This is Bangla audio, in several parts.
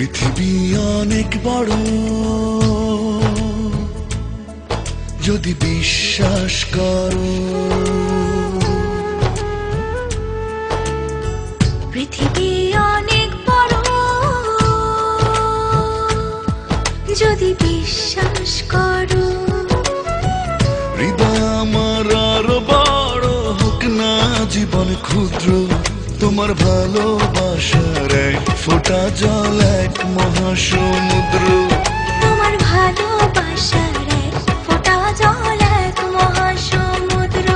পৃথিবী অনেক বড়, যদি বিশ্বাস করো। পৃথিবী অনেক বড়, যদি বিশ্বাস করো। হৃদয় আমার আরো বড় হোক না জীবন ক্ষুদ্র, তোমার ভালোবাসার এক ফোঁটা জল এক মহাসমুদ্র। তোমার ভালোবাসার এক ফোঁটা জল এক মহাসমুদ্র।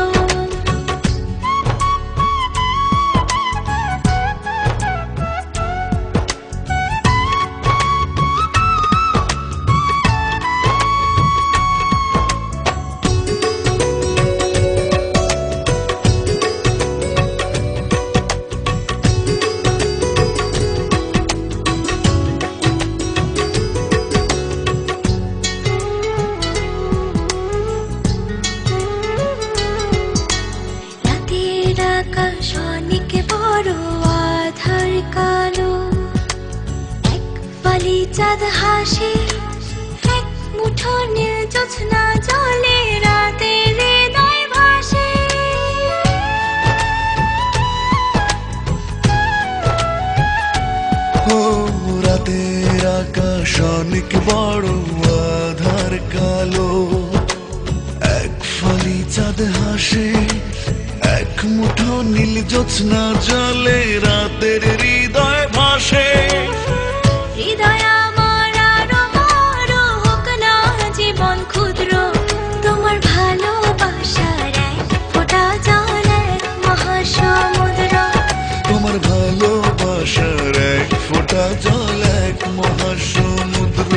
আকাশ অনেক বড়, আধার কালো, এক ফালি চাঁদ হাসে, এক মুঠো নীল জ্যোৎস্না জলে রাতের হৃদয় ভাসে। ও রাতের আকাশ অনেক বড়, আধার কালো, এক ফালি চাঁদ হাসে, এক মুঠো নীল জ্যোৎস্না জলে রাতের হৃদয় ভাসে। হৃদয় আমার আরো বড় হোক না জীবন ক্ষুদ্র, তোমার ভালোবাসার এক ফোঁটা জল এক মহাসমুদ্র। তোমার ভালোবাসার এক ফোঁটা জল এক মহাসমুদ্র।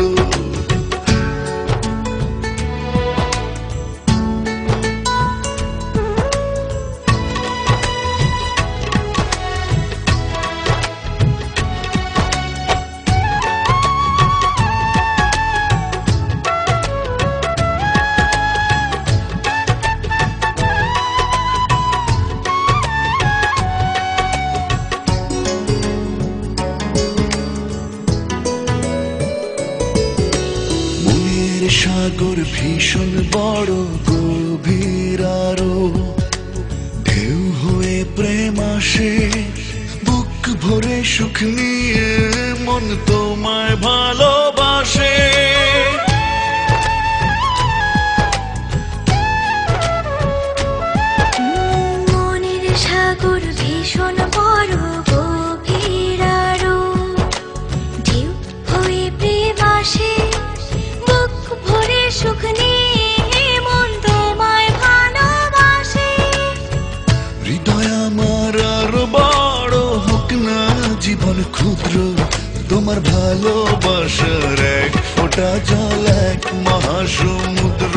সাগর ভীষণ বড়, গভীর আরো, ঢেউ হয়ে প্রেম আসে, বুক ভরে সুখ নিয়ে মন তোমায় ভালোবাসে। মনের সাগর ভীষণ বড়, গভীর আরো, ঢেউ হয়ে প্রেম আসে, ভরে সুখ নিয়ে মন তোমায় ভালোবাসে। হৃদয় আমার আরো বড় হোক না জীবন ক্ষুদ্র, তোমার ভালোবাসার এক ফোঁটা জল এক মহাসমুদ্র।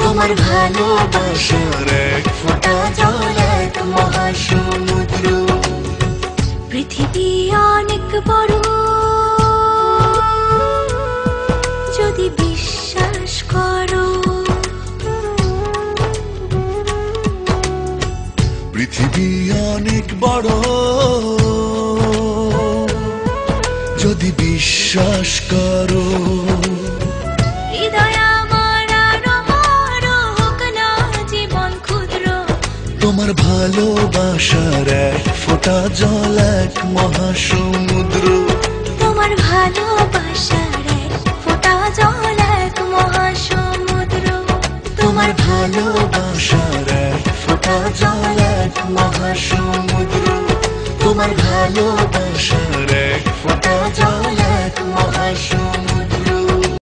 তোমার ভালোবাসার এক ফোঁটা জল এক মহাসমুদ্র। পৃথিবী অনেক বড়, যদি বিশ্বাস করো। পৃথিবী অনেক বড়, যদি বিশ্বাস করো। হৃদয় আমার আরো বড় হোক না জীবন ক্ষুদ্র, তোমার ভালোবাসার এক ফোঁটা জল এক মহাসমুদ্র। তোমার ভালোবাসার এক ফোঁটা জল এক মহাসমুদ্র। তোমার ভালোবাসার এক ফোঁটা জল এক মহাসমুদ্র। তোমার ভালোবাসার এক ফোঁটা জল এক মহাসমুদ্র।